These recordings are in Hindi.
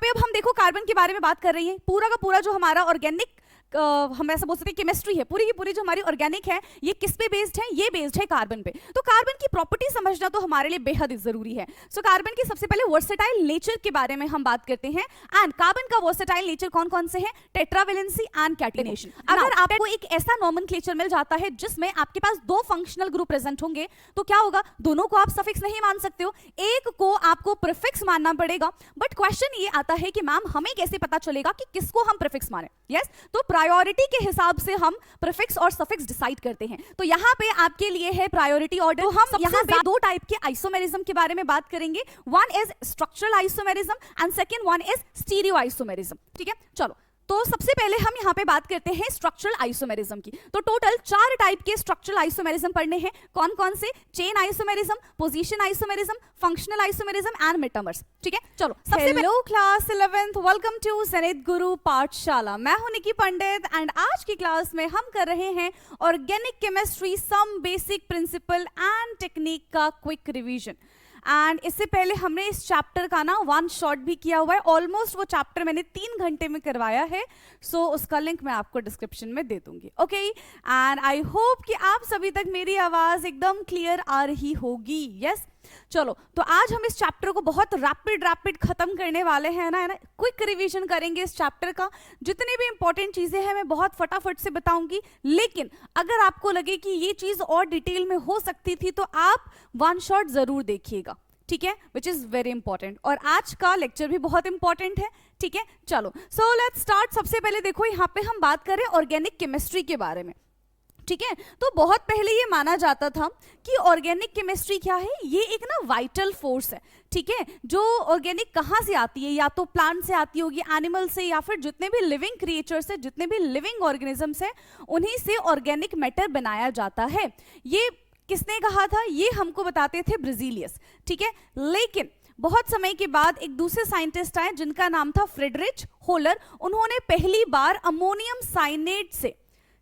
पे अब हम देखो कार्बन के बारे में बात कर रही हैं। पूरा का पूरा जो हमारा ऑर्गेनिक हम ऐसा बोल सकते हैं केमिस्ट्री है, पूरी की पूरी जो हमारी ऑर्गेनिक है ये किस पे बेस्ड है, ये बेस्ड है कार्बन पे। तो कार्बन की प्रॉपर्टी समझना तो हमारे लिए बेहद जरूरी है। सो कार्बन की सबसे पहले वर्सेटाइल नेचर के बारे में हम बात करते हैं। एंड कार्बन का वर्सेटाइल नेचर कौन कौन से है? Tetravalency and catenation. अगर आपको एक ऐसा नोमेनक्लेचर मिल जाता है जिसमें आपके पास दो फंक्शनल ग्रुप प्रेजेंट होंगे तो क्या होगा? दोनों को आप सफिक्स नहीं मान सकते हो, एक को आपको प्रीफिक्स मानना पड़ेगा। बट क्वेश्चन ये आता है कि मैम हमें कैसे पता चलेगा कि किसको हम प्रीफिक्स माने? यस, तो प्रायोरिटी के हिसाब से हम प्रीफिक्स और सफिक्स डिसाइड करते हैं। तो यहाँ पे आपके लिए है प्रायोरिटी ऑर्डर। तो हम यहाँ पे दो टाइप के आइसोमेरिज्म के बारे में बात करेंगे। One is structural isomerism and second one is stereo isomerism. ठीक है, चलो तो सबसे पहले हम यहाँ पे बात करते हैं स्ट्रक्चरल आइसोमेरिज्म की। तो टोटल 4 टाइप के स्ट्रक्चरल आइसोमेरिज्म पढ़ने हैं। कौन कौन से? Chain isomerism, position isomerism, functional isomerism and metamers. ठीक है, चलो सबसे hello class 11th, welcome to Zenith Guru Pathshala. मैं हूं निकी पंडित एंड आज की क्लास में हम कर रहे हैं organic chemistry some basic principle and technique का क्विक रिवीजन। एंड इससे पहले हमने इस चैप्टर का ना 1 शॉट भी किया हुआ है। ऑलमोस्ट वो चैप्टर मैंने 3 घंटे में करवाया है। सो उसका लिंक मैं आपको डिस्क्रिप्शन में दे दूंगी। ओके, एंड आई होप कि आप सभी तक मेरी आवाज एकदम क्लियर आ रही होगी। यस, चलो तो आज हम इस चैप्टर को बहुत रैपिड खत्म करने वाले हैं ना, क्विक रिवीजन करेंगे इस चैप्टर का। जितनी भी इंपॉर्टेंट चीजें हैं मैं बहुत फटाफट से बताऊंगी, लेकिन अगर आपको लगे कि ये चीज और डिटेल में हो सकती थी तो आप 1 शॉट जरूर देखिएगा। ठीक है, विच इज वेरी इंपॉर्टेंट। और आज का लेक्चर भी बहुत इंपॉर्टेंट है। ठीक है, चलो सो लेट्स स्टार्ट। सबसे पहले देखो यहाँ पे हम बात करें ऑर्गेनिक केमिस्ट्री के बारे में। ठीक है, तो बहुत पहले ये माना जाता था कि ऑर्गेनिक केमिस्ट्री क्या है? ये एक ना वाइटल फोर्स है। ठीक है, जो ऑर्गेनिक कहाँ से आती है? या तो प्लांट से आती होगी, एनिमल से, या फिर जितने भी लिविंग क्रिएचर्स है, जितने भी लिविंग ऑर्गेनिजम्स है, उन्हीं से ऑर्गेनिक मैटर बनाया जाता है। ये किसने कहा था? ये हमको बताते थे ब्रिजीलियस। ठीक है, लेकिन बहुत समय के बाद एक दूसरे साइंटिस्ट आए जिनका नाम था फ्रेडरिच होलर। उन्होंने पहली बार अमोनियम साइनेट से,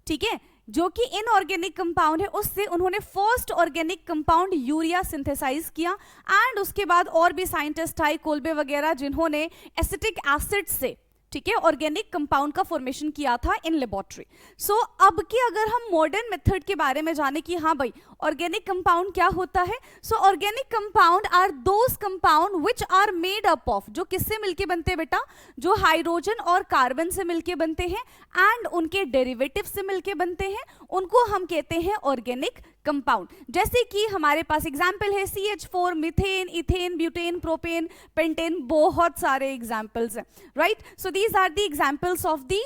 ठीक है, जो कि इनऑर्गेनिक कंपाउंड है, उससे उन्होंने first organic compound urea synthesize किया। एंड उसके बाद और भी साइंटिस्ट आए, कोल्बे वगैरह, जिन्होंने एसिटिक एसिड से, ठीक है, ऑर्गेनिक कंपाउंड का फॉर्मेशन किया था इन लेबोरेटरी। सो अब की अगर हम मॉडर्न मेथड के बारे में जाने कि हाँ भाई ऑर्गेनिक कंपाउंड क्या होता है, so organic compound are those compound which are made up of, जो किससे मिलके बनते हैं बेटा? जो हाइड्रोजन और कार्बन से मिलके बनते हैं एंड उनके डेरिवेटिव से मिलके बनते हैं, उनको हम कहते हैं ऑर्गेनिक कंपाउंड। जैसे कि हमारे पास एग्जाम्पल है CH4, methane, ethane, butane, propane, pentane, बहुत सारे एग्जाम्पल्स हैं, right? So these are the examples of the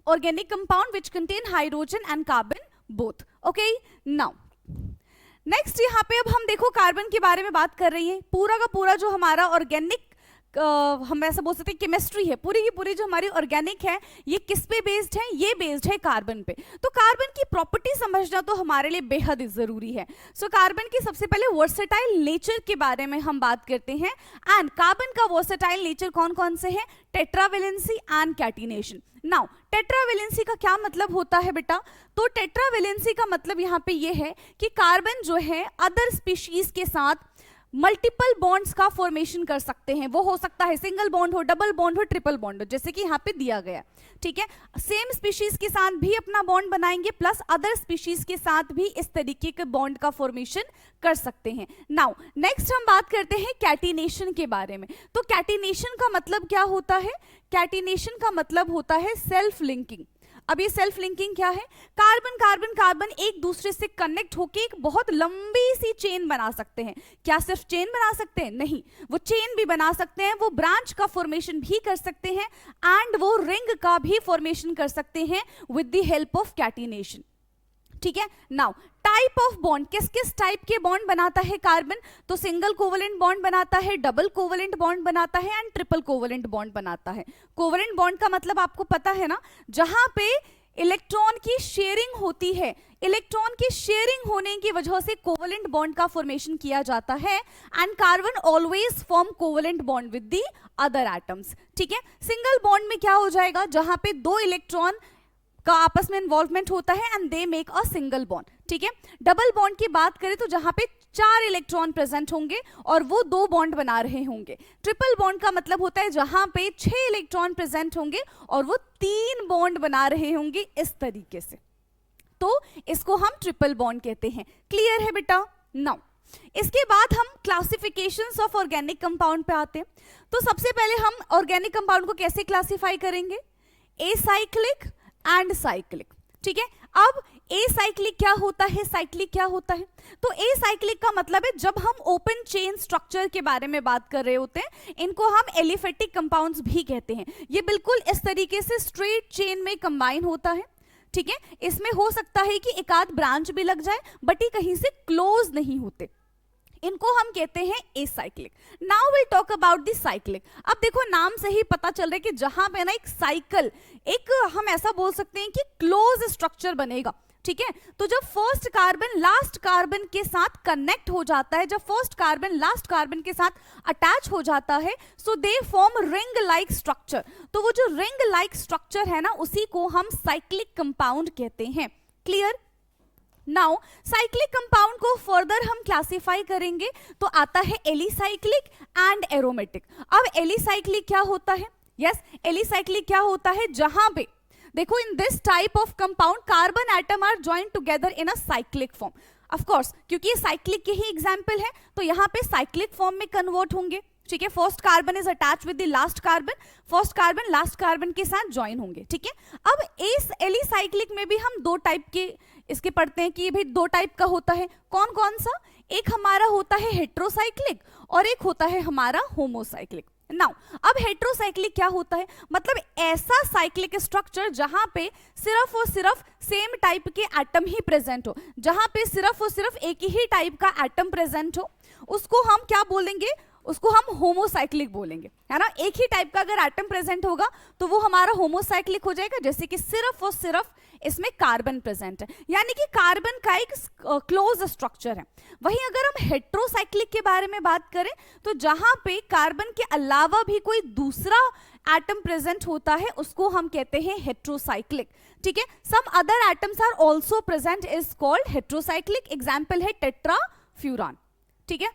organic compound which contain hydrogen and carbon both. Okay, now next यहाँ पे अब हम देखो कार्बन के बारे में बात कर रही हैं। पूरा का पूरा जो हमारा ऑर्गेनिक हम ऐसा बोल सकते हैं केमिस्ट्री है, पूरी की पूरी जो हमारी ऑर्गेनिक है, ये किस पे बेस्ड है? ये बेस्ड है कार्बन पे। तो कार्बन की प्रॉपर्टी समझना तो हमारे लिए बेहद जरूरी है। सो कार्बन की सबसे पहले वर्सेटाइल नेचर के बारे में हम बात करते हैं। एंड कार्बन का वर्सेटाइल नेचर कौन कौन से है? Tetravalency and catenation. Now tetravalency का क्या मतलब होता है बेटा? तो टेट्रावेलेंसी का मतलब यहाँ पे ये है कि कार्बन जो है अदर स्पीशीज के साथ मल्टीपल बॉन्ड्स का फॉर्मेशन कर सकते हैं। वो हो सकता है सिंगल बॉन्ड हो, डबल बॉन्ड हो, ट्रिपल बॉन्ड हो, जैसे कि यहाँ पे दिया गया। ठीक है, सेम स्पीशीज के साथ भी अपना बॉन्ड बनाएंगे, प्लस अदर स्पीशीज के साथ भी इस तरीके के बॉन्ड का फॉर्मेशन कर सकते हैं। नाउ नेक्स्ट हम बात करते हैं कैटिनेशन के बारे में। तो कैटिनेशन का मतलब क्या होता है? कैटिनेशन का मतलब होता है सेल्फ लिंकिंग। अब ये सेल्फ लिंकिंग क्या है? कार्बन कार्बन कार्बन एक दूसरे से कनेक्ट होके एक बहुत लंबी सी चेन बना सकते हैं। क्या सिर्फ चेन बना सकते हैं? नहीं, वो चेन भी बना सकते हैं, वो ब्रांच का फॉर्मेशन भी कर सकते हैं एंड वो रिंग का भी फॉर्मेशन कर सकते हैं with the help of catenation. ठीक है, नाउ टाइप ऑफ बॉन्ड, किस किस टाइप के बॉन्ड बनाता है कार्बन? तो सिंगल कोवेलेंट बॉन्ड बनाता है, डबल कोवेलेंट बॉन्ड बनाता है एंड ट्रिपल कोवेलेंट बॉन्ड बनाता है। कोवेलेंट बॉन्ड का मतलब आपको पता है ना, जहां पे इलेक्ट्रॉन की शेयरिंग होती है, इलेक्ट्रॉन की शेयरिंग होने की वजह से कोवेलेंट बॉन्ड का फॉर्मेशन किया जाता है and carbon always form covalent bond with the other atoms. ठीक है, सिंगल बॉन्ड में क्या हो जाएगा? जहां पे 2 इलेक्ट्रॉन का आपस में इन्वॉल्वमेंट होता है and they make a single bond. ठीक है, डबल बॉन्ड की बात करें तो जहां पे 4 इलेक्ट्रॉन प्रेजेंट होंगे और वो 2 बॉन्ड बना रहे होंगे। ट्रिपल बॉन्ड का मतलब होता है जहां पे 6 इलेक्ट्रॉन प्रेजेंट होंगे और वो 3 बॉन्ड बना रहे होंगे इस तरीके से, तो इसको हम ट्रिपल बॉन्ड कहते हैं। क्लियर है बेटा? नाउ इसके बाद हम क्लासिफिकेशंस ऑफ ऑर्गेनिक कंपाउंड पे आते हैं। तो सबसे पहले हम ऑर्गेनिक कंपाउंड को कैसे क्लासिफाई करेंगे? Acyclic and cyclic. ठीक है, अब एसाइक्लिक क्या होता है, साइक्लिक क्या होता है? तो एसाइक्लिक का मतलब है जब हम ओपन चेन स्ट्रक्चर के बारे में बात कर रहे होते हैं, इनको हम एलिफेटिक कंपाउंड्स भी कहते हैं। ये बिल्कुल इस तरीके से स्ट्रेट चेन में कंबाइन होता है। ठीक है, इसमें हो सकता है कि एक आध ब्रांच भी लग जाए, बट ये कहीं से क्लोज नहीं होते, इनको हम कहते हैं acyclic. Now will talk about the cyclic. अब देखो नाम से ही पता चल रहा है कि जहां पे ना एक साइकिल, एक हम ऐसा बोल सकते हैं कि क्लोज स्ट्रक्चर बनेगा। ठीक है, तो जब फर्स्ट कार्बन लास्ट कार्बन के साथ कनेक्ट हो जाता है, जब फर्स्ट कार्बन लास्ट कार्बन के साथ अटैच हो जाता है, so they form ring like structure. तो वो जो रिंग लाइक स्ट्रक्चर है ना, उसी को हम साइक्लिक कंपाउंड कहते हैं। क्लियर? नाउ साइक्लिक कंपाउंड को फर्दर हम क्लासिफाई करेंगे तो आता है एलिसाइक्लिक एंड एरोमेटिक। अब एलिसाइक्लिक क्या होता है? यस, एलिसाइक्लिक क्या होता है? जहां पे देखो in this type of compound carbon atom are joined together in a cyclic form. Of course क्योंकि ये साइक्लिक के ही एग्जांपल है, तो यहाँ पे साइक्लिक फॉर्म में कन्वर्ट होंगे। ठीक है, first carbon is attach with the last carbon, first carbon last carbon के साथ ज्वाइन होंगे। ठीक है, अब इस एलिसाइक्लिक में भी हम 2 टाइप के इसके पढ़ते हैं कि भाई 2 टाइप का होता है। कौन कौन सा? एक हमारा होता है हेट्रोसाइक्लिक और एक होता है हमारा होमोसाइक्लिक। नाउ अब हेट्रोसाइक्लिक क्या होता है? मतलब ऐसा साइक्लिक स्ट्रक्चर जहां पे सिर्फ और सिर्फ सेम टाइप के एटम ही प्रेजेंट हो, जहां पे सिर्फ और सिर्फ एक ही टाइप का एटम प्रेजेंट हो, उसको हम क्या बोलेंगे? उसको हम होमोसाइक्लिक बोलेंगे, है ना। एक ही टाइप का अगर एटम प्रेजेंट होगा तो वो हमारा होमोसाइक्लिक हो जाएगा, जैसे कि सिर्फ और सिर्फ इसमें कार्बन प्रेजेंट है, यानी कि कार्बन का एक क्लोज स्ट्रक्चर है। वहीं अगर हम हेट्रोसाइक्लिक के बारे में बात करें तो जहां पे कार्बन के अलावा भी कोई दूसरा एटम प्रेजेंट होता है उसको हम कहते हैं हेट्रोसाइक्लिक। ठीक है, some other atoms are also present is called heterocyclic. Example है टेट्राफ्यूरान। ठीक है,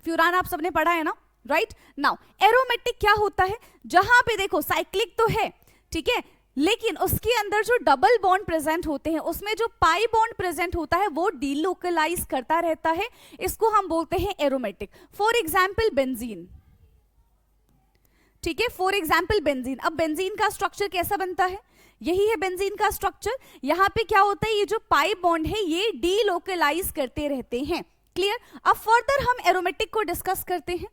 फ्यूरान आप सबने पढ़ा है ना, राइट। नाउ एरोमेटिक क्या होता है? जहां पे देखो साइक्लिक तो है, ठीक है, लेकिन उसके अंदर जो डबल बॉन्ड प्रेजेंट होते हैं, उसमें जो पाई बॉन्ड प्रेजेंट होता है वो डीलोकलाइज करता रहता है, इसको हम बोलते हैं एरोमेटिक। For example benzene. ठीक है, फॉर एग्जाम्पल बेंजीन। अब बेंजीन का स्ट्रक्चर कैसा बनता है? यही है बेंजीन का स्ट्रक्चर। यहां पे क्या होता है? ये जो पाई बॉन्ड है ये डीलोकलाइज करते रहते हैं। क्लियर? अब फर्दर हम एरोमेटिक को डिस्कस करते हैं।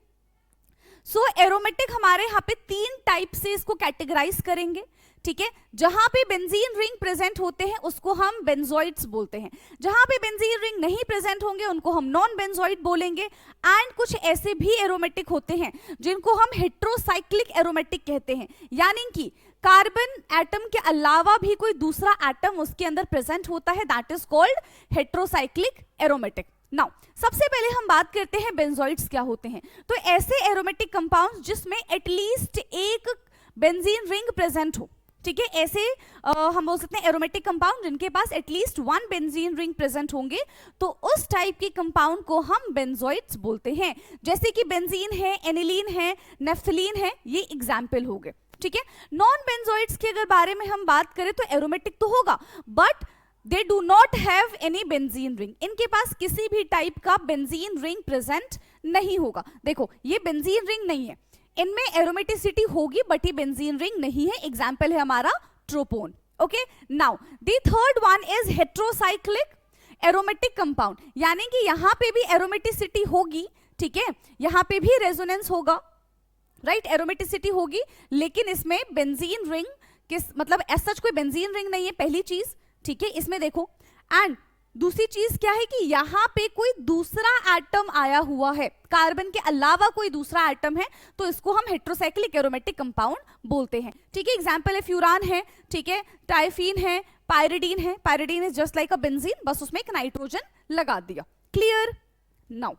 सो एरोमेटिक हमारे यहाँ पे 3 टाइप से इसको कैटेगराइज करेंगे। ठीक है, जहां पे बेंजीन रिंग प्रेजेंट होते हैं उसको हम बेंजोइड्स बोलते हैं, जहां पे बेंजीन रिंग नहीं प्रेजेंट होंगे उनको हम नॉन बेंजोइड बोलेंगे। एंड कुछ ऐसे भी एरोमेटिक होते हैं जिनको हम हेट्रोसाइक्लिक एरोमेटिक कहते हैं, यानी कि कार्बन एटम के अलावा भी कोई दूसरा एटम उसके अंदर प्रेजेंट होता है, that is called heterocyclic aromatic. Now सबसे पहले हम बात करते हैं बेंजोइड्स क्या होते हैं। तो ऐसे एरोमेटिक कंपाउंड्स जिसमें एटलीस्ट एक बेंजीन रिंग प्रेजेंट हो। ठीक है, ऐसे हम बोल सकते हैं एरोमेटिक कंपाउंड जिनके पास एटलीस्ट 1 बेंजीन रिंग प्रेजेंट होंगे, तो उस टाइप के कंपाउंड को हम बेंजोइड्स बोलते हैं। जैसे कि बेंजीन है, एनिलीन है, नेफ्थलीन है, ये एग्जाम्पल हो गए। ठीक है, नॉन बेंजोइड्स के अगर बारे में हम बात करें तो एरोमेटिक तो होगा but they do not have any benzene ring, इनके पास किसी भी टाइप का बेंजीन रिंग प्रेजेंट नहीं होगा। देखो ये बेंजीन रिंग नहीं है, इनमें एरोमेटिसिटी होगी बट ये बेंजीन रिंग नहीं है। एग्जाम्पल है हमारा tropone. Okay, now the third one is heterocyclic aromatic compound, यानी कि यहां पे भी एरोमेटिसिटी होगी। ठीक है, यहां पे भी रेजोनेंस होगा, राइट, एरोमेटिसिटी होगी, लेकिन इसमें बेंजीन रिंग मतलब ऐसा कोई बेंजीन रिंग नहीं है, पहली चीज। ठीक है, इसमें देखो। एंड दूसरी चीज क्या है कि यहां पे कोई दूसरा एटम आया हुआ है, कार्बन के अलावा कोई दूसरा एटम है, तो इसको हम हेट्रोसाइक्लिक एरोमेटिक कंपाउंड बोलते हैं। ठीक है, एग्जांपल है फ्यूरान है, ठीक है, टाइफीन है, पायरिडीन है। Pyridine is just like a benzene, बस उसमें एक नाइट्रोजन लगा दिया। क्लियर? नाउ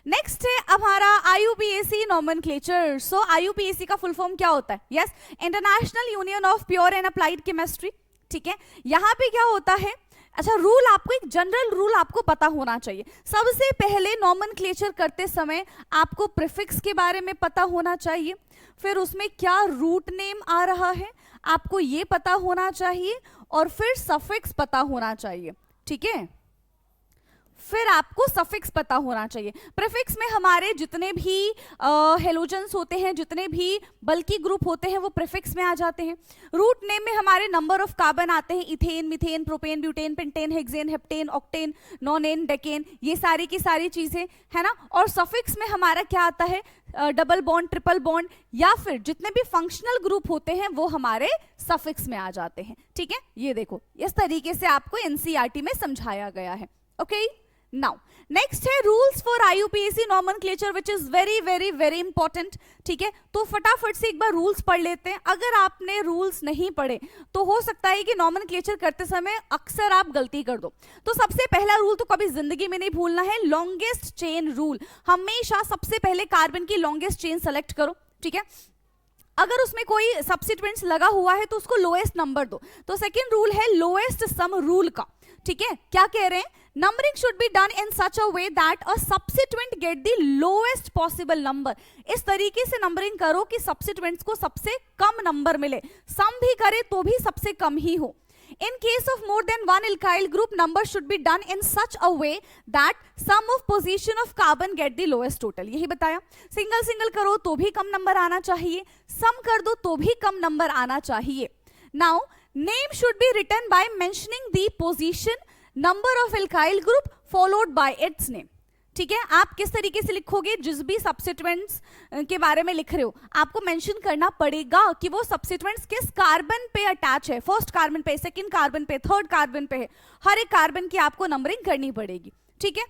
नेक्स्ट है हमारा IUPAC नॉमेनक्लेचर। सो IUPAC का फुल फॉर्म क्या होता है? Yes, international union of pure and applied chemistry. ठीक है, यहां पे क्या होता है अच्छा, रूल आपको, एक जनरल रूल आपको पता होना चाहिए। सबसे पहले नॉमेनक्लेचर करते समय आपको प्रीफिक्स के बारे में पता होना चाहिए, फिर उसमें क्या रूट नेम आ रहा है आपको ये पता होना चाहिए, और फिर सफिक्स पता होना चाहिए, ठीक है। फिर आपको सफिक्स पता होना चाहिए। प्रीफिक्स में हमारे जितने भी हेलोजेंस होते हैं, जितने भी बल्कि ग्रुप होते हैं, वो प्रीफिक्स में आ जाते हैं। रूट नेम में हमारे नंबर ऑफ कार्बन आते हैं, ethane, methane, propane, butane, pentane, hexane, heptane, octane, nonane, decane, ये सारी की सारी चीजें है ना। और सफिक्स में हमारा क्या आता है, डबल बॉन्ड, ट्रिपल बॉन्ड, या फिर जितने भी फंक्शनल ग्रुप होते हैं वो हमारे सफिक्स में आ जाते हैं, ठीक है। ये देखो, इस तरीके से आपको एनसीईआरटी में समझाया गया है, ओके। नाउ नेक्स्ट है rules for IUPAC nomenclature, which is very very very important, ठीक है। तो फटाफट से एक बार रूल्स पढ़ लेते हैं। अगर आपने रूल्स नहीं पढ़े तो हो सकता है कि नॉमेनक्लेचर करते समय अक्सर आप गलती कर दो। तो सबसे पहला रूल तो कभी जिंदगी में नहीं भूलना है, लॉन्गेस्ट चेन रूल। हमेशा सबसे पहले कार्बन की लॉन्गेस्ट चेन सेलेक्ट करो, ठीक है। अगर उसमें कोई सब्स्टिट्यूएंट्स लगा हुआ है तो उसको लोएस्ट नंबर दो। तो सेकंड रूल है लोएस्ट सम रूल का, ठीक है। क्या कह रहे हैं, numbering should be done in such a way that a substituent get the lowest possible number. इस तरीके से नंबरिंग करो कि सब्स्टिट्यूएंट्स को सबसे कम नंबर मिले, सम भी करे तो भी सबसे कम ही हो। In case of more than one alkyl group, number should be done in such a way that sum of position of carbon get the lowest total। यही बताया। सिंगल सिंगल करो तो भी कम नंबर आना चाहिए, सम कर दो तो भी कम नंबर आना चाहिए। Now, name should be written by mentioning the position, number of alkyl group followed by its name। ठीक है, आप किस तरीके से लिखोगे, जिस भी सब्स्टिट्यूएंट्स के बारे में लिख रहे हो आपको मेंशन करना पड़ेगा कि वो सब्स्टिट्यूएंट्स किस कार्बन पे अटैच है, फर्स्ट कार्बन पे, सेकंड कार्बन पे, थर्ड कार्बन पे है। हर एक कार्बन की आपको नंबरिंग करनी पड़ेगी, ठीक है।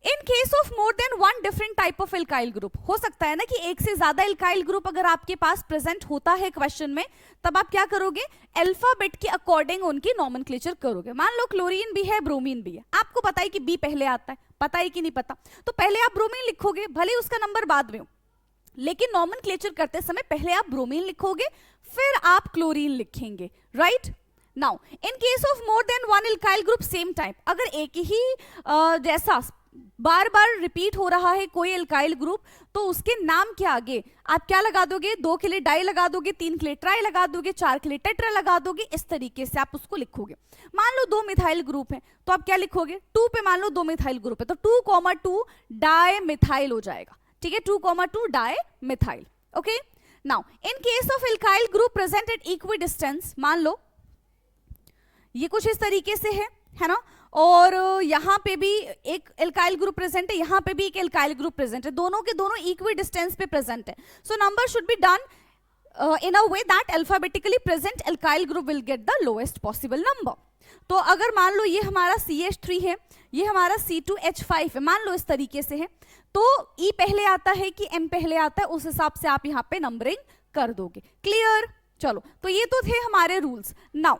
In case of more than one different type of alkyl group, हो सकता है ना कि एक से ज्यादा एल्काइल ग्रुप अगर आपके पास प्रेजेंट होता है क्वेश्चन में, तब आप क्या करोगे, अल्फाबेट के अकॉर्डिंग उनकी नॉमेनक्लेचर करोगे। मान लो क्लोरीन भी है, ब्रोमीन भी है, आपको पता है कि बी पहले आता है, पता है कि नहीं पता, तो पहले आप ब्रोमीन लिखोगे, भले उसका नंबर बाद में हो, लेकिन नॉमेनक्लेचर करते समय पहले आप ब्रोमीन लिखोगे, फिर आप क्लोरीन लिखेंगे, right. Now in case of more than one alkyl group same type, अगर एक ही जैसा बार बार रिपीट हो रहा है कोई एल्काइल ग्रुप, तो उसके नाम के आगे आप क्या लगा दोगे, 2 के लिए डाई लगा दोगे, 3 के लिए ट्राई लगा दोगे, 4 के लिए टेट्रा लगा दोगे, इस तरीके से आप उसको लिखोगे। मान लो 2 मिथाइल ग्रुप है तो आप क्या लिखोगे, 2 पे मान लो 2 मिथाइल ग्रुप है तो 2,2 डाई मिथाइल हो जाएगा, ठीक है, 2,2 di methyl, okay. Now in case of alkyl group present at equi distance, मान लो ये कुछ इस तरीके से है ना, और यहाँ पे भी एक एल्काइल ग्रुप प्रेजेंट है, यहाँ पे भी एक एल्काइल ग्रुप प्रेजेंट है, दोनों के दोनों इक्वी डिस्टेंस पे प्रेजेंट है। So number should be done in a way that alphabetically present alkyl group will get the lowest possible number. तो अगर मान लो ये हमारा CH3 है, ये हमारा C2H5 है, मान लो इस तरीके से है, तो E पहले आता है कि M पहले आता है, उस हिसाब से आप यहाँ पे नंबरिंग कर दोगे। क्लियर, चलो, तो ये तो थे हमारे रूल्स। नाउ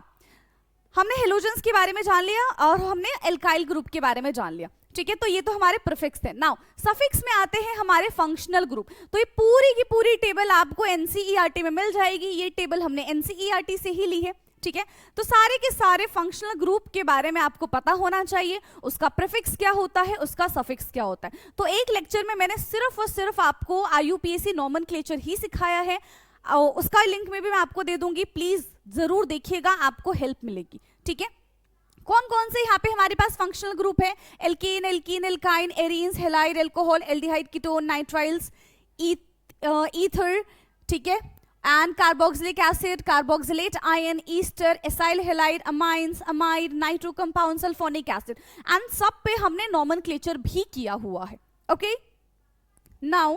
हमने हेलोजेंस के बारे में जान लिया और हमने एल्काइल ग्रुप के बारे में जान लिया, ठीक है, तो ये तो हमारे प्रीफिक्स थे। नाउ सफिक्स में आते हैं हमारे फंक्शनल ग्रुप। तो ये पूरी की पूरी टेबल आपको एनसीईआरटी में मिल जाएगी, ये टेबल हमने एनसीईआरटी से ही ली है, ठीक है। तो सारे के सारे फंक्शनल ग्रुप के बारे में आपको पता होना चाहिए, उसका प्रीफिक्स क्या होता है, उसका सफिक्स क्या होता है। तो एक लेक्चर में मैंने सिर्फ और सिर्फ आपको आईयूपीएसी नॉमेनक्लेचर ही सिखाया है, उसका लिंक में भी मैं आपको दे दूंगी, प्लीज जरूर देखिएगा, आपको हेल्प मिलेगी, ठीक है। कौन कौन से यहाँ पे हमारे पास फंक्शनल ग्रुप है, alkane, alkene, alkyne, arenes, halide, alcohol, aldehyde, ketone, nitriles, ether, ठीक है, and carboxylic acid, carboxylate ion, ester, acyl halide, amines, amide, nitro compound, sulphonic acid, and सब पे हमने नॉमेनक्लेचर भी किया हुआ है, ओके। नाउ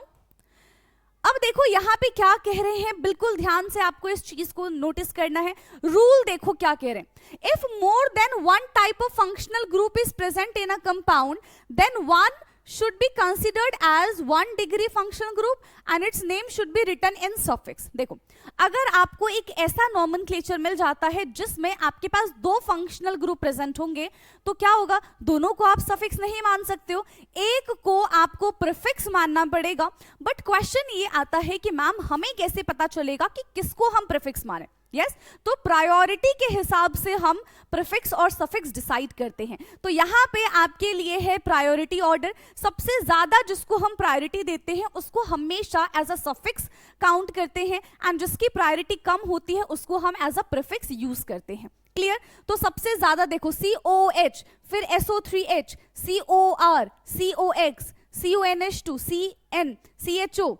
अब देखो यहाँ पे क्या कह रहे हैं, बिल्कुल ध्यान से आपको इस चीज को नोटिस करना है। रूल देखो क्या कह रहे हैं, if more than one type of functional group is present in a compound, then one should be considered as 1 degree functional group and its name should be written in suffix। देखो, अगर आपको एक ऐसा नॉमेनक्लेचर मिल जाता है जिसमें आपके पास 2 फंक्शनल ग्रुप प्रेजेंट होंगे, तो क्या होगा, दोनों को आप सफिक्स नहीं मान सकते हो, एक को आपको प्रीफिक्स मानना पड़ेगा। बट क्वेश्चन ये आता है कि मैम हमें कैसे पता चलेगा कि किसको हम प्रीफिक्स माने, यस तो प्रायोरिटी के हिसाब से हम प्रीफिक्स और सफिक्स डिसाइड करते हैं। तो यहाँ पे आपके लिए है प्रायोरिटी ऑर्डर। सबसे ज्यादा जिसको हम प्रायोरिटी देते हैं उसको हमेशा एज अ सफिक्स काउंट करते हैं, एंड जिसकी प्रायोरिटी कम होती है उसको हम एज अ प्रीफिक्स यूज करते हैं। क्लियर? तो सबसे ज्यादा देखो COH, फिर SO3H, COR, COX, CONH2, CN, CHO,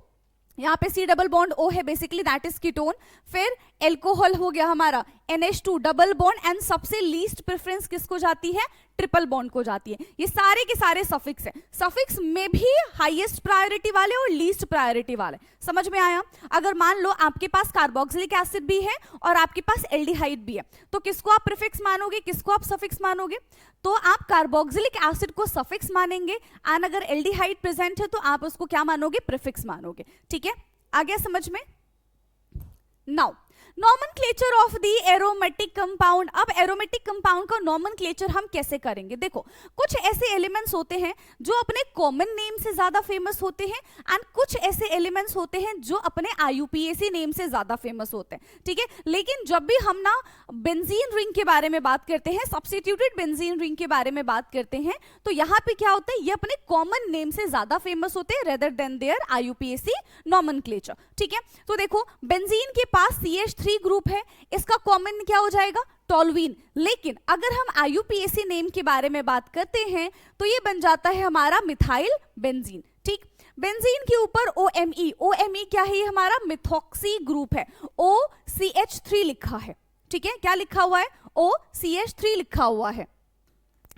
यहाँ पे C डबल बॉन्ड O है, बेसिकली दैट इज कीटोन। फिर एल्कोहल हो गया हमारा NH2 डबल बॉन्ड, एंड सबसे लीस्ट प्रेफरेंस किसको जाती है? ट्रिपल बॉन्ड को जाती है। ये सारे के सारे सफिक्स हैं। सफिक्स में भी हाईएस्ट प्रायोरिटी वाले और लीस्ट प्रायोरिटी वाले। समझ में आया? अगर मान लो आपके पास कार्बोक्सिलिक एसिड भी है और आपके पास एल्डिहाइड भी है, तो किसको आप प्रीफिक्स मानोगे, किसको आप सफिक्स मानोगे? तो आप कार्बोक्सिलिक एसिड को सफिक्स मानेंगे, एंड अगर एल्डिहाइड प्रेजेंट है तो आप उसको क्या मानोगे? प्रीफिक्स मानोगे। ठीक है, आ गया समझ में? Now nomenclature of the aromatic compound. अब एरोमेटिक कंपाउंड का नॉमेनक्लेचर हम कैसे करेंगे? देखो, कुछ ऐसे एलिमेंट्स होते हैं जो अपने कॉमन नेम से ज्यादा फेमस होते हैं, एंड कुछ ऐसे एलिमेंट्स होते हैं जो अपने IUPAC नेम से ज्यादा फेमस होते हैं। ठीक है, लेकिन जब भी हम ना बेंजीन रिंग के बारे में बात करते हैं, सब्स्टिट्यूटेड बेंजीन रिंग के बारे में बात करते हैं, तो यहाँ पे क्या होता है? ये अपने कॉमन नेम से ज्यादा फेमस होते हैं rather than their IUPAC nomenclature. ठीक है, तो देखो बेंजीन के पास CH3 ग्रुप है, इसका कॉमन क्या हो जाएगा? टोल्यूइन। लेकिन अगर हम IUPAC नेम के बारे में बात करते हैं तो ये बन जाता है हमारा मिथाइल बेंजीन। ठीक, बेंजीन के ऊपर OMe, OMe क्या है? ये हमारा मिथॉक्सी ग्रुप है, OCH3 लिखा है। ठीक है, क्या लिखा हुआ है? OCH3 लिखा हुआ है।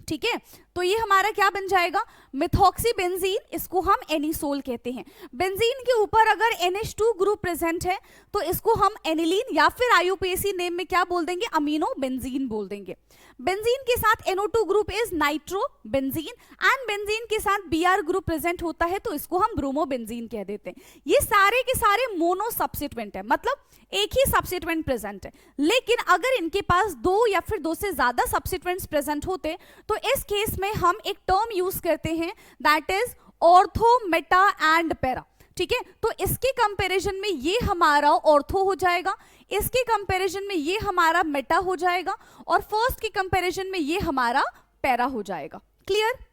ठीक है, तो ये हमारा क्या बन जाएगा? मिथॉक्सी बेंजीन, इसको हम एनिसोल कहते हैं। बेंजीन के ऊपर अगर NH2 ग्रुप प्रेजेंट है तो इसको हम एनिलीन, या फिर IUPAC नेम में क्या बोल देंगे? अमीनो बेंजीन बोल देंगे। बेंजीन के साथ NO2 group is nitro benzene, and benzene के साथ Br ग्रुप प्रेजेंट होता है तो इसको हम ब्रोमो बेंजीन कह देते हैं। ये सारे के सारे मोनो सब्स्टिट्यूएंट है, मतलब एक ही सब्स्टिट्यूएंट प्रेजेंट है। लेकिन अगर इनके पास दो या फिर दो से ज्यादा सब्स्टिट्यूएंट्स प्रेजेंट होते तो इस केस में हम एक टर्म यूज करते हैं, that is ortho, Meta and para. ठीक है, तो इसके कंपैरिजन में ये हमारा ऑर्थो हो जाएगा, इसके कंपैरिजन में ये हमारा मेटा हो जाएगा, और फर्स्ट के कंपैरिजन में ये हमारा पैरा हो जाएगा। क्लियर?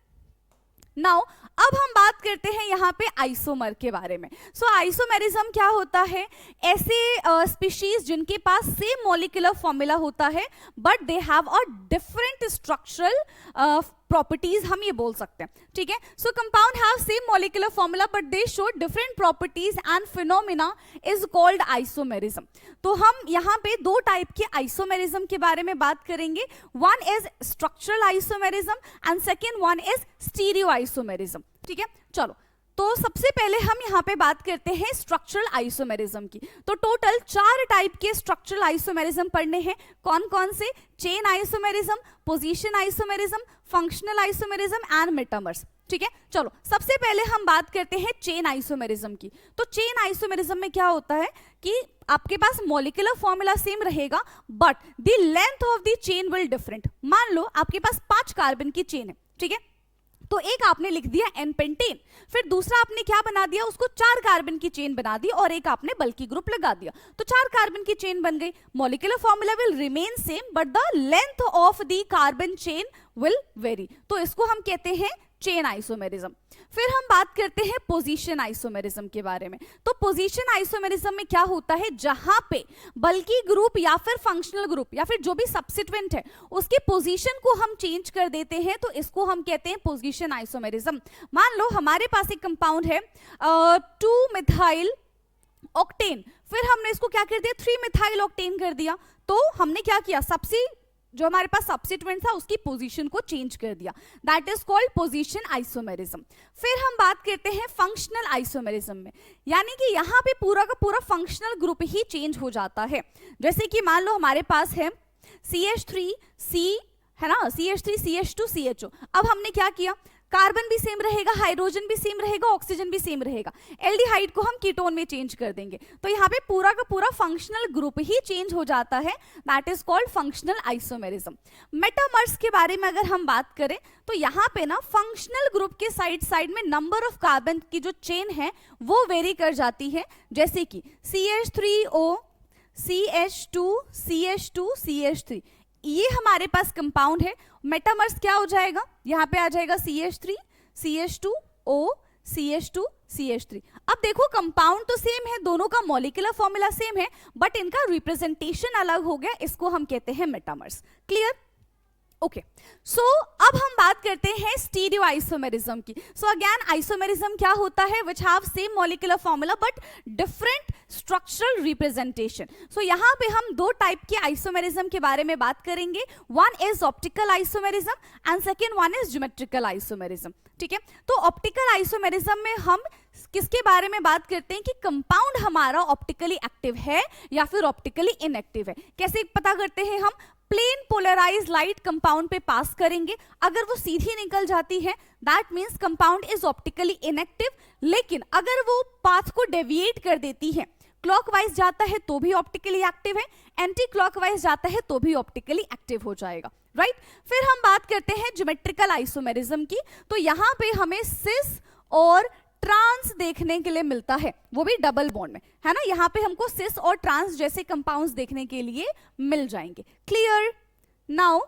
नाउ अब हम बात करते हैं यहाँ पे आइसोमर के बारे में। सो आइसोमेरिज्म क्या होता है? ऐसे स्पीशीज जिनके पास सेम मॉलिक्यूलर फॉर्मूला होता है but they have a different structural properties, हम ये बोल सकते हैं। ठीक है, सो compound have same molecular formula but they show different properties and phenomena is called isomerism. तो हम यहाँ पे दो टाइप के आइसोमेरिज्म के बारे में बात करेंगे। One is structural isomerism and second one is stereo isomerism. ठीक है, चलो तो सबसे पहले हम यहाँ पे बात करते हैं स्ट्रक्चरल आइसोमेरिज्म की। तो टोटल 4 टाइप के स्ट्रक्चरल आइसोमेरिज्म पढ़ने हैं। कौन कौन से? Chain isomerism, position isomerism, functional isomerism and metamers. ठीक है, चलो सबसे पहले हम बात करते हैं चेन आइसोमेरिज्म की। तो चेन आइसोमेरिज्म में क्या होता है कि आपके पास मॉलिक्यूलर फॉर्मूला सेम रहेगा but the length of the chain will different. मान लो आपके पास 5 कार्बन की चेन है, ठीक है, तो एक आपने लिख दिया एन पेंटेन, फिर दूसरा आपने क्या बना दिया? उसको 4 कार्बन की चेन बना दी और एक आपने बल्कि ग्रुप लगा दिया, तो 4 कार्बन की चेन बन गई। Molecular formula will remain same but the length of the carbon chain will very, तो इसको हम कहते हैं चेन आइसोमेरिज्म। फिर हम बात करते हैं पोजीशन आइसोमेरिज्म के बारे में। तो पोजीशन आइसोमेरिज्म में क्या होता है? जहां पे बल्कि ग्रुप या फिर फंक्शनल ग्रुप या फिर जो भी सब्स्टिट्यूएंट है उसके पोजीशन को हम चेंज कर देते हैं, तो इसको हम कहते हैं पोजीशन आइसोमेरिज्म। मान लो हमारे पास एक कंपाउंड है 2 मिथाइल ऑक्टेन, फिर हमने इसको क्या कर दिया? 3 मिथाइल ऑक्टेन कर दिया। तो हमने क्या किया? सबसे जो हमारे पास सब्स्टिट्यूएंट था उसकी पोजीशन को चेंज कर दिया, that is called position isomerism. फिर हम बात करते हैं फंक्शनल आइसोमेरिज्म में, यानी कि यहाँ पे पूरा का पूरा फंक्शनल ग्रुप ही चेंज हो जाता है। जैसे कि मान लो हमारे पास है CH3C, है ना, CH3 CH2 CHO। अब हमने क्या किया? कार्बन भी सेम रहेगा, हाइड्रोजन भी सेम रहेगा, ऑक्सीजन भी सेम रहेगा, एल्डिहाइड को हम कीटोन में चेंज कर देंगे, तो यहाँ पे पूरा का पूरा फंक्शनल ग्रुप ही चेंज हो जाता है, that is called functional isomerism. Metamers के बारे में अगर हम बात करें तो यहाँ पे ना फंक्शनल ग्रुप के साइड में नंबर ऑफ कार्बन की जो चेन है वो वेरी कर जाती है, जैसे कि CH3O CH2 CH2 CH3, ये हमारे पास कंपाउंड है। मेटामर्स क्या हो जाएगा, यहाँ पे आ जाएगा CH3 CH2O CH2 CH3। अब देखो कंपाउंड तो सेम है, दोनों का मॉलिक्यूलर फॉर्मूला सेम है, बट इनका रिप्रेजेंटेशन अलग हो गया, इसको हम कहते हैं मेटामर्स। क्लियर? ओके, सो अब हम बात करते हैं स्टीरियो आइसोमेरिज्म की। सो अगेन आइसोमेरिज्म क्या होता है, which have same molecular formula but different structural representation. So यहाँ पे हम दो टाइप के आइसोमेरिज्म के बारे में बात करेंगे, one is optical isomerism and second one is geometrical isomerism. ठीक है, तो ऑप्टिकल आइसोमेरिज्म में हम किसके बारे में बात करते हैं कि कंपाउंड हमारा ऑप्टिकली एक्टिव है या फिर ऑप्टिकली इनएक्टिव है। कैसे पता करते हैं हम, प्लेन पोलराइज लाइट कंपाउंड पे पास करेंगे, अगर वो सीधी निकल जाती है that means compound is optically inactive, लेकिन अगर वो पाथ को डेविएट कर देती है, क्लॉकवाइज जाता है तो भी ऑप्टिकली एक्टिव है, एंटी क्लॉकवाइज जाता है तो भी ऑप्टिकली एक्टिव हो जाएगा। राइट, फिर हम बात करते हैं ज्योमेट्रिकल आइसोमेरिज्म की। तो यहाँ पे हमें सिस और ट्रांस देखने के लिए मिलता है, वो भी डबल बॉन्ड में, है ना। यहाँ पे हमको सिस और ट्रांस जैसे कंपाउंड्स देखने के लिए मिल जाएंगे। क्लियर? नाउ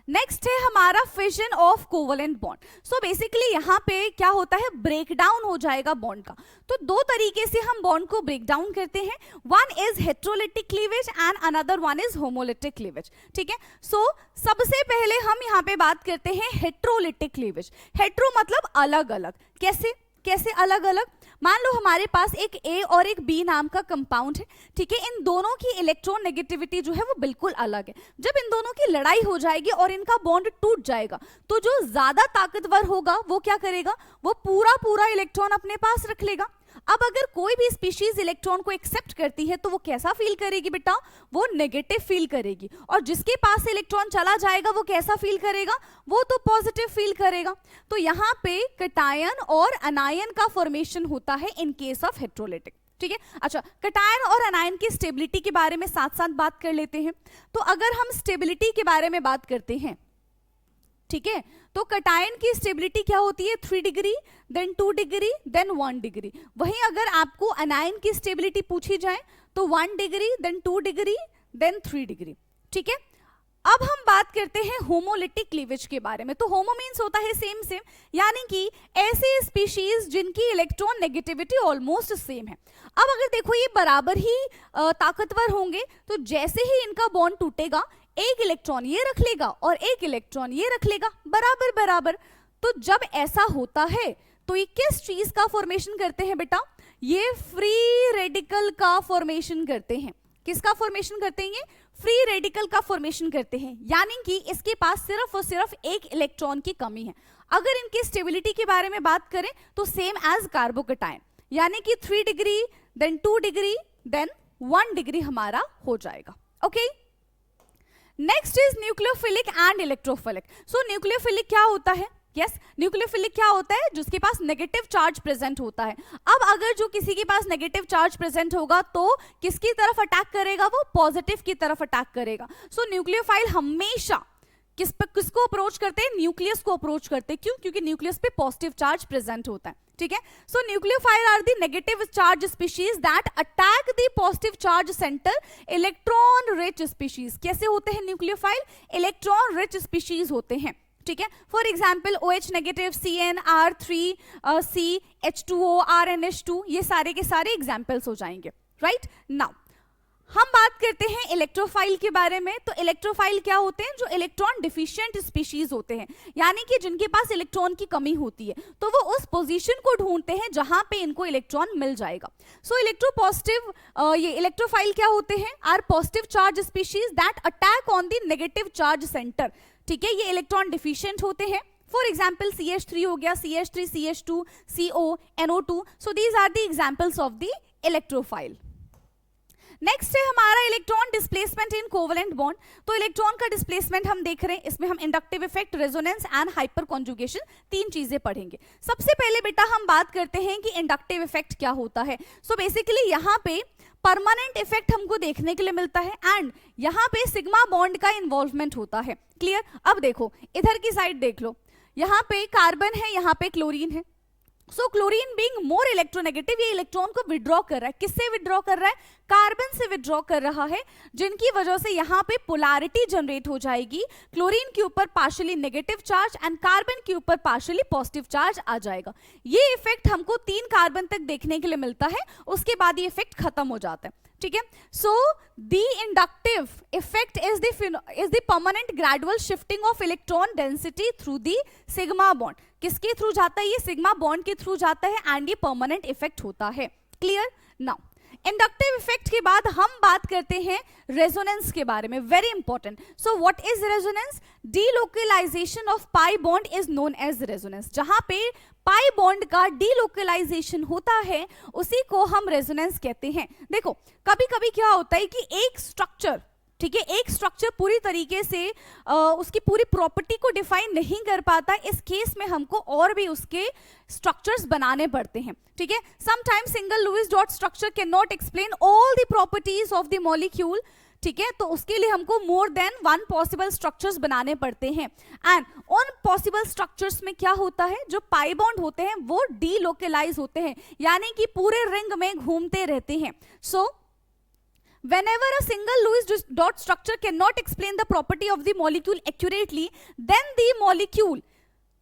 नेक्स्ट है हमारा fission of covalent bond. So basically यहाँ पे क्या होता है, ब्रेक डाउन हो जाएगा बॉन्ड का। तो दो तरीके से हम बॉन्ड को ब्रेक डाउन करते हैं, one is heterolytic cleavage and another one is homolytic cleavage. ठीक है, सो सबसे पहले हम यहाँ पे बात करते हैं हेट्रोलिटिक क्लीवेज। हेट्रो मतलब अलग अलग, कैसे कैसे अलग अलग, मान लो हमारे पास एक A और एक B नाम का कंपाउंड है। ठीक है, इन दोनों की इलेक्ट्रॉन नेगेटिविटी जो है वो बिल्कुल अलग है। जब इन दोनों की लड़ाई हो जाएगी और इनका बॉन्ड टूट जाएगा, तो जो ज्यादा ताकतवर होगा वो क्या करेगा, वो पूरा इलेक्ट्रॉन अपने पास रख लेगा। अब अगर कोई भी स्पीशीज इलेक्ट्रॉन को एक्सेप्ट करती है तो वो कैसा फील करेगी बेटा, वो नेगेटिव फील करेगी, और जिसके पास इलेक्ट्रॉन चला जाएगा वो कैसा फील करेगा, वो तो पॉजिटिव फील करेगा। तो यहाँ पे कटायन और अनायन का फॉर्मेशन होता है इन केस ऑफ हेट्रोलिटिक। ठीक है, अच्छा कटायन और अनायन की स्टेबिलिटी के बारे में साथ साथ बात कर लेते हैं। तो अगर हम स्टेबिलिटी के बारे में बात करते हैं, ठीक है, तो कटायन की स्टेबिलिटी क्या होती है, 3 degree, then 2 degree, then 1 degree. वहीं अगर आपको अनायन की स्टेबिलिटी पूछी जाए तो 1 degree, then 2 degree, then 3 degree. ठीक है, अब हम बात करते हैं होमोलिटिक क्लीवेज के बारे में। तो होमो मीन्स होता है सेम, यानी कि ऐसे स्पीशीज जिनकी इलेक्ट्रॉन नेगेटिविटी ऑलमोस्ट सेम है। अब अगर देखो ये बराबर ही ताकतवर होंगे, तो जैसे ही इनका बॉन्ड टूटेगा, एक इलेक्ट्रॉन ये रख लेगा और एक इलेक्ट्रॉन ये रख लेगा, बराबर बराबर। तो जब ऐसा होता है तो ये किस चीज का फॉर्मेशन करते हैं बेटा, ये फ्री रेडिकल का फॉर्मेशन करते हैं। किसका फॉर्मेशन करते हैं, ये फ्री रेडिकल का फॉर्मेशन करते हैं, यानी कि इसके पास सिर्फ और सिर्फ एक इलेक्ट्रॉन की कमी है। अगर इनकी स्टेबिलिटी के बारे में बात करें तो सेम एज कार्बोकटायन, यानी कि 3 degree, then 2 degree, then 1 degree हमारा हो जाएगा। Okay, next is nucleophilic and electrophilic. So nucleophilic क्या होता है, यस न्यूक्लियोफिलिक क्या होता है, जिसके पास नेगेटिव चार्ज प्रेजेंट होता है। अब अगर जो किसी के पास नेगेटिव चार्ज प्रेजेंट होगा तो किसकी तरफ अटैक करेगा, वो पॉजिटिव की तरफ अटैक करेगा। सो न्यूक्लियोफाइल हमेशा किसको अप्रोच करते हैं, न्यूक्लियस को अप्रोच करते हैं। क्यों, क्योंकि न्यूक्लियस पे पॉजिटिव चार्ज प्रेजेंट होता है। ठीक है, so nucleophile are the negative charge species that attack the positive charge centre electron rich species. कैसे होते हैं न्यूक्लियोफाइल, इलेक्ट्रॉन रिच स्पीशीज होते हैं। ठीक है, for example OH negative, CnR3, CH2O, RnH2, ये सारे के सारे एग्जाम्पल्स हो जाएंगे। राइट, नाउ हम बात करते हैं इलेक्ट्रोफाइल के बारे में। तो इलेक्ट्रोफाइल क्या होते हैं, जो इलेक्ट्रॉन डिफिशिएंट स्पीशीज होते हैं, यानी कि जिनके पास इलेक्ट्रॉन की कमी होती है, तो वो उस पोजीशन को ढूंढते हैं जहां पे इनको इलेक्ट्रॉन मिल जाएगा। सो इलेक्ट्रोपॉजिटिव, ये इलेक्ट्रोफाइल क्या होते हैं, are positive charge species that attack on the negative charge centre. ठीक है, ये इलेक्ट्रॉन डिफिशिएंट होते हैं। फॉर एग्जाम्पल CH3 हो गया, CH3, CH2, CO, NO2। So these are the examples of the electrophile. Next है हमारा electron displacement in covalent bond. तो इलेक्ट्रॉन का डिस्प्लेसमेंट हम देख रहे हैं, इसमें हम inductive effect, resonance and hyperconjugation, 3 चीजें पढ़ेंगे। सबसे पहले बेटा हम बात करते हैं कि इंडक्टिव इफेक्ट क्या होता है। सो बेसिकली यहाँ पे परमानेंट इफेक्ट हमको देखने के लिए मिलता है एंड यहाँ पे सिग्मा बॉन्ड का इन्वॉल्वमेंट होता है। क्लियर, अब देखो इधर की साइड देख लो, यहाँ पे कार्बन है, यहाँ पे क्लोरीन है। So chlorine being more electronegative, ये इलेक्ट्रॉन को विड्रॉ कर रहा है। किससे विड्रॉ कर रहा है? कार्बन से विड्रॉ कर रहा है, जिनकी वजह से यहाँ पे पोलैरिटी जनरेट हो जाएगी। क्लोरीन के ऊपर partially negative charge and carbon के ऊपर पार्शियली पॉजिटिव चार्ज आ जाएगा। ये इफेक्ट हमको 3 कार्बन तक देखने के लिए मिलता है, उसके बाद ये इफेक्ट खत्म हो जाता है। ठीक है, so the inductive effect is the permanent gradual shifting of electron density through the sigma bond. किसके थ्रू जाता है? ये सिग्मा बॉन्ड के थ्रू जाता है एंड ये परमानेंट इफेक्ट होता है। क्लियर? नाउ इंडक्टिव इफेक्ट के बाद हम बात करते हैं रेजोनेंस के बारे में, very important. So what is resonance? Delocalization of pi bond is known as resonance. जहां पे पाई बॉन्ड का डीलोकलाइजेशन होता है उसी को हम रेजोनेंस कहते हैं। देखो कभी कभी क्या होता है कि एक स्ट्रक्चर, ठीक है, एक स्ट्रक्चर पूरी तरीके से उसकी पूरी प्रॉपर्टी को डिफाइन नहीं कर पाता, इस केस में हमको और भी उसके स्ट्रक्चर्स बनाने पड़ते हैं। ठीक है, sometimes single Lewis dot structure can not explain all the properties of the molecule. ठीक है, तो उसके लिए हमको मोर देन 1 पॉसिबल स्ट्रक्चर्स बनाने पड़ते हैं एंड उन पॉसिबल स्ट्रक्चर्स में क्या होता है, जो पाई बॉन्ड होते हैं वो डीलोकलाइज होते हैं, यानी कि पूरे रिंग में घूमते रहते हैं। सो whenever a single Lewis dot structure cannot explain the property of the molecule accurately, then the molecule,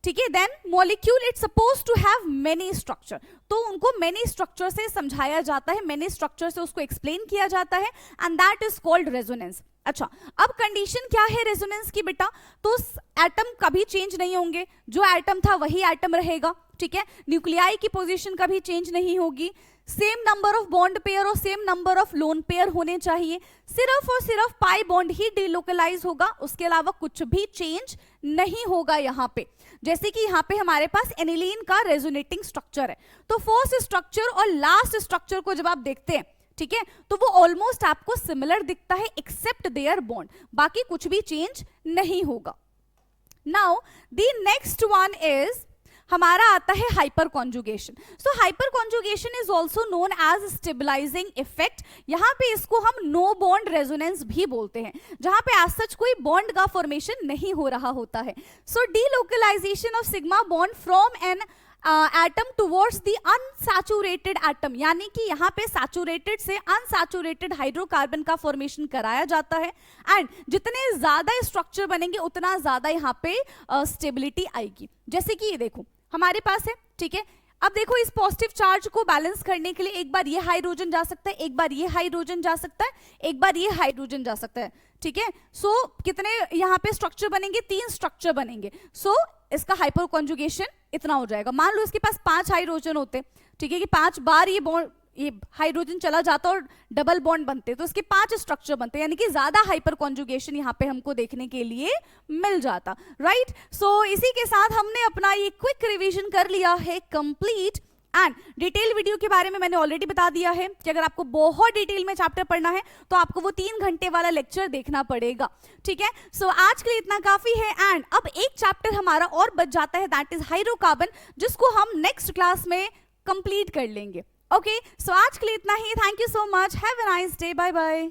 ठीक है, then molecule it's supposed to have many structure, तो उनको many structure से समझाया जाता है, many structure से उसको explain किया जाता है and that is called resonance। अच्छा, अब कंडीशन क्या है रेजोनेंस की बेटा? तो एटम कभी चेंज नहीं होंगे, जो एटम था वही एटम रहेगा। ठीक है, न्यूक्लियाई की पोजीशन कभी चेंज नहीं होगी, same number of bond pair और same number of lone pair होने चाहिए, सिर्फ और सिर्फ पाई बॉन्ड ही डीलोकलाइज होगा, उसके अलावा कुछ भी चेंज नहीं होगा यहाँ पे। जैसे कि यहाँ पे हमारे पास एनिलीन का रेजोनेटिंग स्ट्रक्चर है, तो फर्स्ट स्ट्रक्चर और लास्ट स्ट्रक्चर को जब आप देखते हैं, ठीक है, तो वो ऑलमोस्ट आपको सिमिलर दिखता है एक्सेप्ट देयर बॉन्ड, बाकी कुछ भी चेंज नहीं होगा। Now the next one is हमारा आता है hyperconjugation. So hyperconjugation is also known as stabilizing effect. यहाँ पे इसको हम नो बॉन्ड रेजोनेंस भी बोलते हैं, जहां पे आज सच कोई बॉन्ड का फॉर्मेशन नहीं हो रहा होता है। So delocalisation of sigma bond from N atom towards the unsaturated atom, यानी कि यहाँ पे सैचुरेटेड से अनसैचुरेटेड हाइड्रोकार्बन का फॉर्मेशन कराया जाता है एंड जितने ज्यादा स्ट्रक्चर बनेंगे उतना ज्यादा यहाँ पे स्टेबिलिटी आएगी। जैसे कि ये देखो हमारे पास है, ठीक है, अब देखो इस पॉजिटिव चार्ज को बैलेंस करने के लिए एक बार ये हाइड्रोजन जा सकता है, एक बार ये हाइड्रोजन जा सकता है, एक बार ये हाइड्रोजन जा सकता है। ठीक है, सो कितने यहाँ पे स्ट्रक्चर बनेंगे? 3 स्ट्रक्चर बनेंगे। सो इसका हाइपर कॉन्जुगेशन इतना हो जाएगा। मान लो इसके पास 5 हाइड्रोजन होते, ठीक है, कि 5 बार ये हाइड्रोजन चला जाता और डबल बॉन्ड बनते, तो इसके 5 स्ट्रक्चर बनते, यानी कि ज्यादा हाइपर कॉन्जुगेशन यहाँ पे हमको देखने के लिए मिल जाता। राइट, सो इसी के साथ हमने अपना ये क्विक रिवीजन कर लिया है कंप्लीट एंड डिटेल वीडियो के बारे में मैंने ऑलरेडी बता दिया है कि अगर आपको बहुत डिटेल में चैप्टर पढ़ना है तो आपको वो 3 घंटे वाला लेक्चर देखना पड़ेगा। ठीक है, सो आज के लिए इतना काफी है एंड अब एक चैप्टर हमारा और बच जाता है, दैट इज हाइड्रोकार्बन, जिसको हम नेक्स्ट क्लास में कंप्लीट कर लेंगे। ओके, सो आज के लिए इतना ही। Thank you so much, have a nice day, bye bye.